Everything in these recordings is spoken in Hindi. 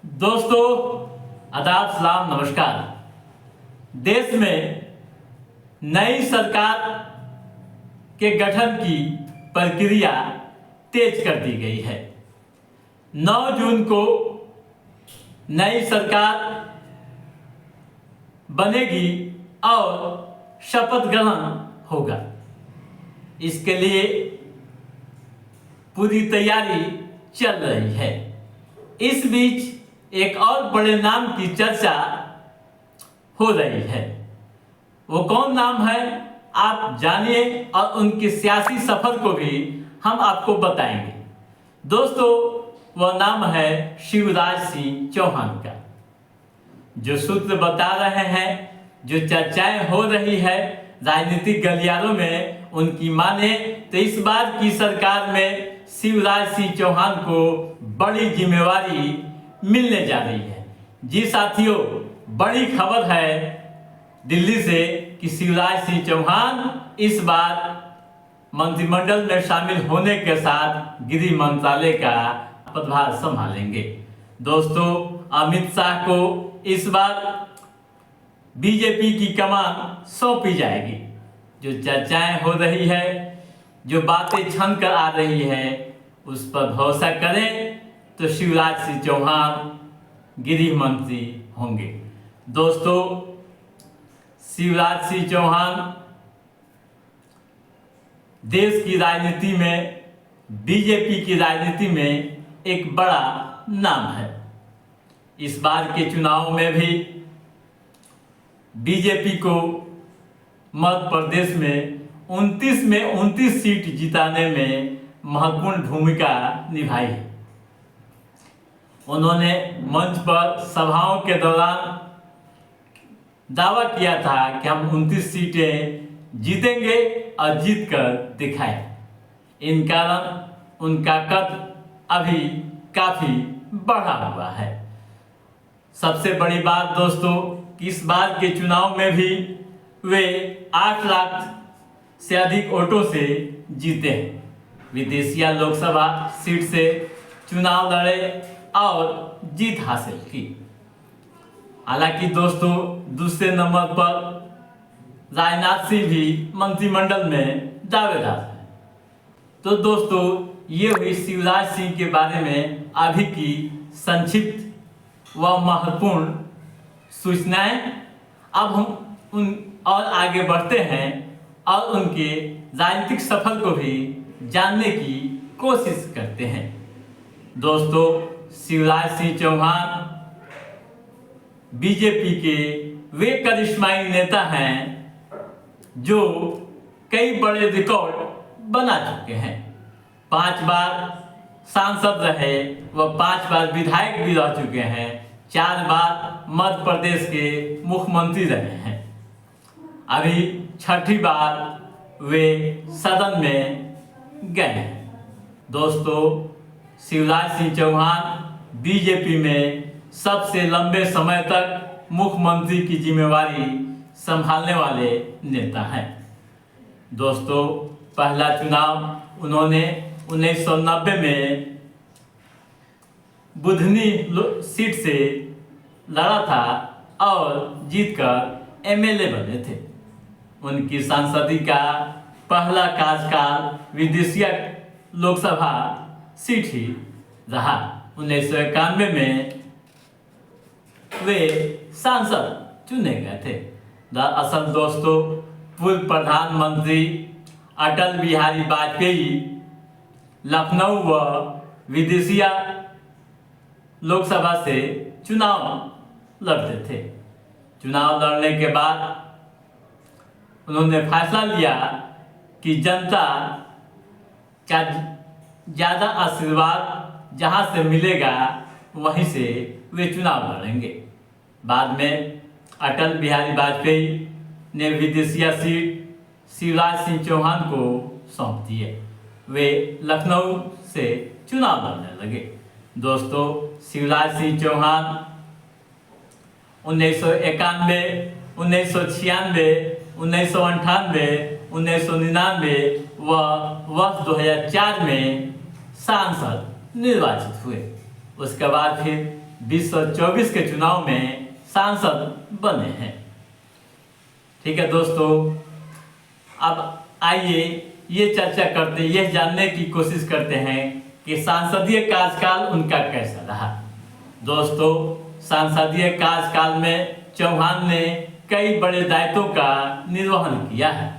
दोस्तों, आदाब, सलाम, नमस्कार। देश में नई सरकार के गठन की प्रक्रिया तेज कर दी गई है। 9 जून को नई सरकार बनेगी और शपथ ग्रहण होगा। इसके लिए पूरी तैयारी चल रही है। इस बीच एक और बड़े नाम की चर्चा हो रही है। वो कौन नाम है, आप जानिए और उनके सियासी सफर को भी हम आपको बताएंगे। दोस्तों, वह नाम है शिवराज सिंह चौहान का। जो सूत्र बता रहे हैं, जो चर्चाएं हो रही है राजनीतिक गलियारों में, उनकी माने तो इस बार की सरकार में शिवराज सिंह चौहान को बड़ी जिम्मेवारी मिलने जा रही है। जी साथियों, बड़ी खबर है दिल्ली से कि शिवराज सिंह चौहान इस बार मंत्रिमंडल में शामिल होने के साथ गृह मंत्रालय का पदभार संभालेंगे। दोस्तों, अमित शाह को इस बार बीजेपी की कमान सौंपी जाएगी। जो चर्चाएं हो रही है, जो बातें छन कर आ रही है, उस पर भरोसा करें तो शिवराज सिंह चौहान गृह मंत्री होंगे। दोस्तों, शिवराज सिंह चौहान देश की राजनीति में, बीजेपी की राजनीति में एक बड़ा नाम है। इस बार के चुनाव में भी बीजेपी को मध्य प्रदेश में 29 सीट जिताने में महत्वपूर्ण भूमिका निभाई है। उन्होंने मंच पर सभाओं के दौरान दावा किया था कि हम 29 सीटें जीतेंगे और जीत कर दिखाएं। इन कारण उनका कद अभी काफी बढ़ा हुआ है। सबसे बड़ी बात दोस्तों, कि इस बार के चुनाव में भी वे 8 लाख से अधिक वोटों से जीते हैं। विदेशिया लोकसभा सीट से चुनाव लड़े और जीत हासिल की। हालांकि दोस्तों, दूसरे नंबर पर राजनाथ सिंह भी मंत्रिमंडल में दावेदार हैं। तो दोस्तों, ये हुई शिवराज सिंह के बारे में अभी की संक्षिप्त व महत्वपूर्ण सूचनाएं। अब हम उन और आगे बढ़ते हैं और उनके राजनीतिक सफर को भी जानने की कोशिश करते हैं। दोस्तों, शिवराज सिंह चौहान बीजेपी के वे करिश्माई नेता हैं जो कई बड़े रिकॉर्ड बना चुके हैं। 5 बार सांसद रहे, वह 5 बार विधायक भी रह चुके हैं, 4 बार मध्य प्रदेश के मुख्यमंत्री रहे हैं। अभी 6ठी बार वे सदन में गए हैं। दोस्तों, शिवराज सिंह चौहान बीजेपी में सबसे लंबे समय तक मुख्यमंत्री की जिम्मेवारी संभालने वाले नेता हैं। दोस्तों, पहला चुनाव उन्होंने 1990 में बुधनी सीट से लड़ा था और जीतकर एमएलए बने थे। उनकी सांसदी का पहला कार्यकाल विदेशिया लोकसभा सीट ही रहा। 1991 में वे सांसद चुने गए थे। दरअसल दोस्तों, पूर्व प्रधानमंत्री अटल बिहारी वाजपेयी लखनऊ व विदिशा लोकसभा से चुनाव लड़ते थे। चुनाव लड़ने के बाद उन्होंने फैसला लिया कि जनता का ज़्यादा आशीर्वाद जहाँ से मिलेगा वहीं से वे चुनाव लड़ेंगे। बाद में अटल बिहारी वाजपेयी ने विदेशिया सीट शिवराज सिंह चौहान को सौंप दिए। वे लखनऊ से चुनाव लड़ने लगे। दोस्तों, शिवराज सिंह चौहान 1991, 1996, 1998, 1999 व वर्ष 2004 में सांसद निर्वाचित हुए। उसके बाद फिर 2024 के चुनाव में सांसद बने हैं। ठीक है दोस्तों, अब आइए ये चर्चा करते, यह जानने की कोशिश करते हैं कि संसदीय कार्यकाल उनका कैसा रहा। दोस्तों, संसदीय कार्यकाल में चौहान ने कई बड़े दायित्वों का निर्वहन किया है।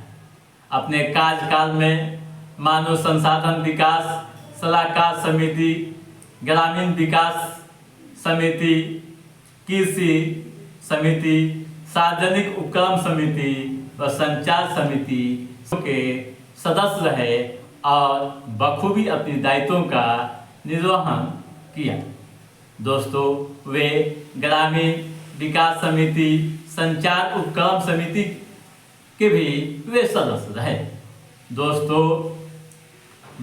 अपने कार्यकाल में मानव संसाधन विकास सलाहकार समिति, ग्रामीण विकास समिति, कृषि समिति, सार्वजनिक उपक्रम समिति व संचार समिति के सदस्य रहे और बखूबी अपनी दायित्वों का निर्वहन किया। दोस्तों, वे ग्रामीण विकास समिति, संचार उपक्रम समिति के भी वे सदस्य रहे। दोस्तों,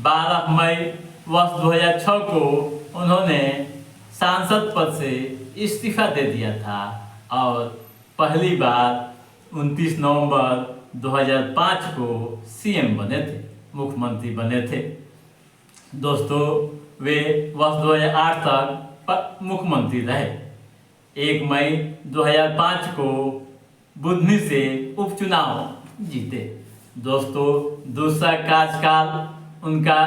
12 मई वर्ष 2006 को उन्होंने सांसद पद से इस्तीफा दे दिया था और पहली बार 29 नवंबर 2005 को सीएम बने थे, मुख्यमंत्री बने थे। दोस्तों, वे वर्ष 2008 तक मुख्यमंत्री रहे। 1 मई 2005 को बुधनी से उपचुनाव जीते। दोस्तों, दूसरा कार्यकाल उनका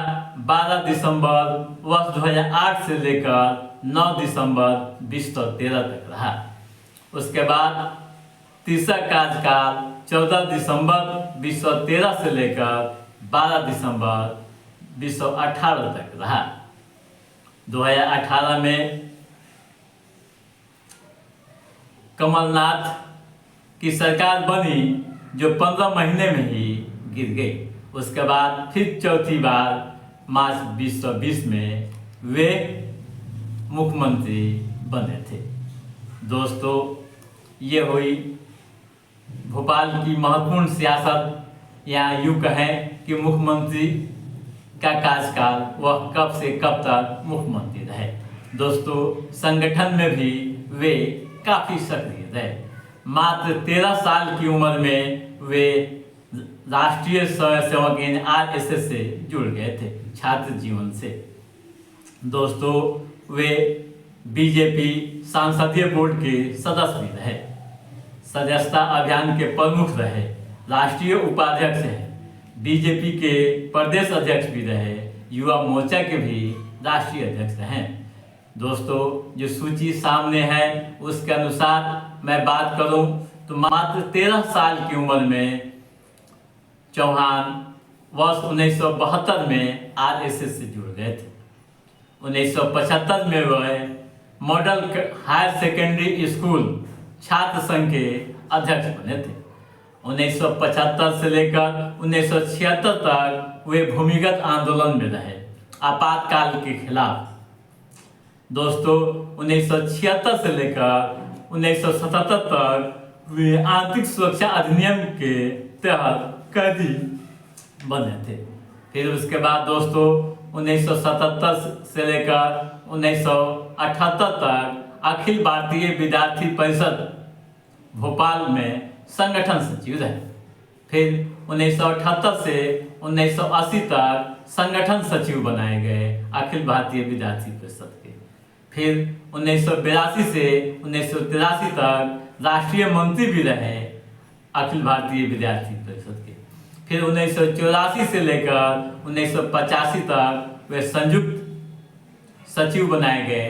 12 दिसंबर वर्ष 2008 से लेकर 9 दिसंबर 2013 तक रहा। उसके बाद तीसरा कार्यकाल 14 दिसंबर 2013 से लेकर 12 दिसंबर 2018 तक रहा। 2018 में कमलनाथ की सरकार बनी जो 15 महीने में ही गिर गई। उसके बाद फिर चौथी बार मार्च 2020 में वे मुख्यमंत्री बने थे। दोस्तों, ये हुई भोपाल की महत्वपूर्ण सियासत। यहाँ यूँ कहें कि मुख्यमंत्री का कार्यकाल वह कब से कब तक मुख्यमंत्री रहे। दोस्तों, संगठन में भी वे काफ़ी सक्रिय रहे। मात्र 13 साल की उम्र में वे राष्ट्रीय स्वयंसेवक यानी RSS से जुड़ गए थे, छात्र जीवन से। दोस्तों, वे बीजेपी संसदीय बोर्ड के सदस्य भी रहे, सदस्यता अभियान के प्रमुख रहे, राष्ट्रीय उपाध्यक्ष हैं, बीजेपी के प्रदेश अध्यक्ष भी रहे, युवा मोर्चा के भी राष्ट्रीय अध्यक्ष हैं। दोस्तों, जो सूची सामने है उसके अनुसार मैं बात करूं तो मात्र 13 साल की उम्र में चौहान वर्ष 1972 में RSS से जुड़ गए थे। 1975 में वह मॉडल हायर सेकेंडरी स्कूल छात्र संघ के अध्यक्ष बने थे। 1975 से लेकर 1976 तक वे भूमिगत आंदोलन में रहे, आपातकाल के खिलाफ। दोस्तों, 1976 से लेकर 1977 तक वे आंतरिक सुरक्षा अधिनियम के तहत कैदी बने थे। फिर उसके बाद दोस्तों 1977 से लेकर 1978 तक अखिल भारतीय विद्यार्थी परिषद भोपाल में संगठन सचिव रहे। फिर 1978 से 1980 तक संगठन सचिव बनाए गए अखिल भारतीय विद्यार्थी परिषद के। फिर 1982 से 1983 तक राष्ट्रीय मंत्री भी रहे अखिल भारतीय विद्यार्थी परिषद के। फिर 1984 से लेकर 1985 तक वे संयुक्त सचिव बनाए गए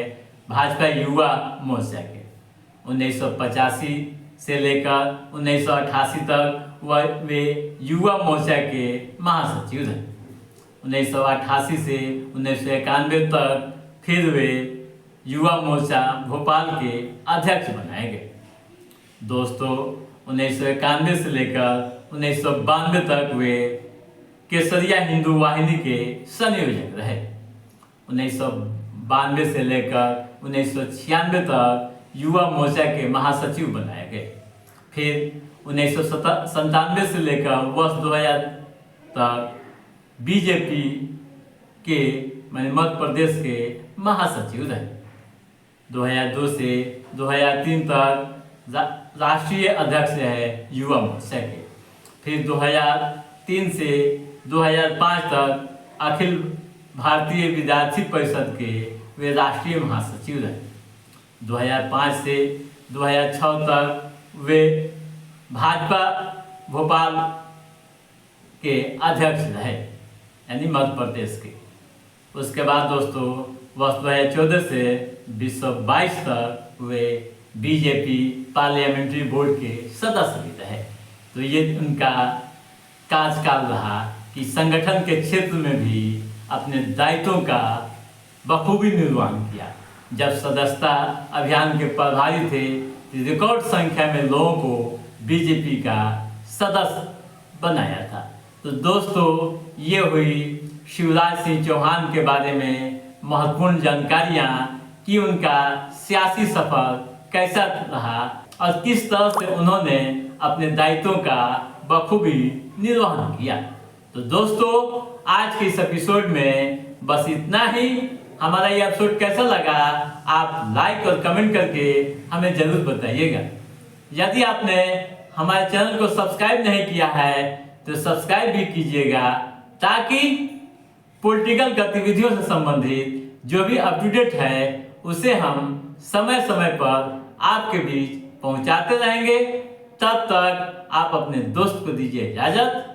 भाजपा युवा मोर्चा के। 1985 से लेकर 1988 तक वे युवा मोर्चा के महासचिव रहे। 1988 से 1991 तक फिर वे युवा मोर्चा भोपाल के अध्यक्ष बनाए गए। दोस्तों, 1991 से लेकर 1992 तक वे केसरिया हिंदू वाहिनी के संयोजक रहे। 1992 से लेकर 1996 तक युवा मोर्चा के महासचिव बनाए गए। फिर 1997 से लेकर वर्ष 2000 तक बीजेपी के मध्य प्रदेश के महासचिव रहे। 2002 से 2003 तक राष्ट्रीय अध्यक्ष रहे युवा मोर्चा के। फिर 2003 से 2005 तक अखिल भारतीय विद्यार्थी परिषद के वे राष्ट्रीय महासचिव रहे। 2005 से 2006 तक वे भाजपा भोपाल के अध्यक्ष रहे, यानी मध्य प्रदेश के। उसके बाद दोस्तों वर्ष 2014 से 2022 तक वे बीजेपी पार्लियामेंट्री बोर्ड के सदस्य भी रहे। तो ये उनका कार्यकाल रहा कि संगठन के क्षेत्र में भी अपने दायित्वों का बखूबी निर्वहन किया। जब सदस्यता अभियान के प्रभारी थे, रिकॉर्ड संख्या में लोगों को बीजेपी का सदस्य बनाया था। तो दोस्तों ये हुई शिवराज सिंह चौहान के बारे में महत्वपूर्ण जानकारियाँ कि उनका सियासी सफर कैसा रहा और किस तरह से उन्होंने अपने दायित्वों का बखूबी निर्वहन किया। तो दोस्तों आज के इस एपिसोड में बस इतना ही। हमारा ये एपिसोड कैसा लगा आप लाइक और कमेंट करके हमें जरूर बताइएगा। यदि आपने हमारे चैनल को सब्सक्राइब नहीं किया है तो सब्सक्राइब भी कीजिएगा, ताकि पॉलिटिकल गतिविधियों से संबंधित जो भी अप टू डेट है उसे हम समय समय पर आपके बीच पहुंचाते रहेंगे। तब तक आप अपने दोस्त को दीजिए इजाजत।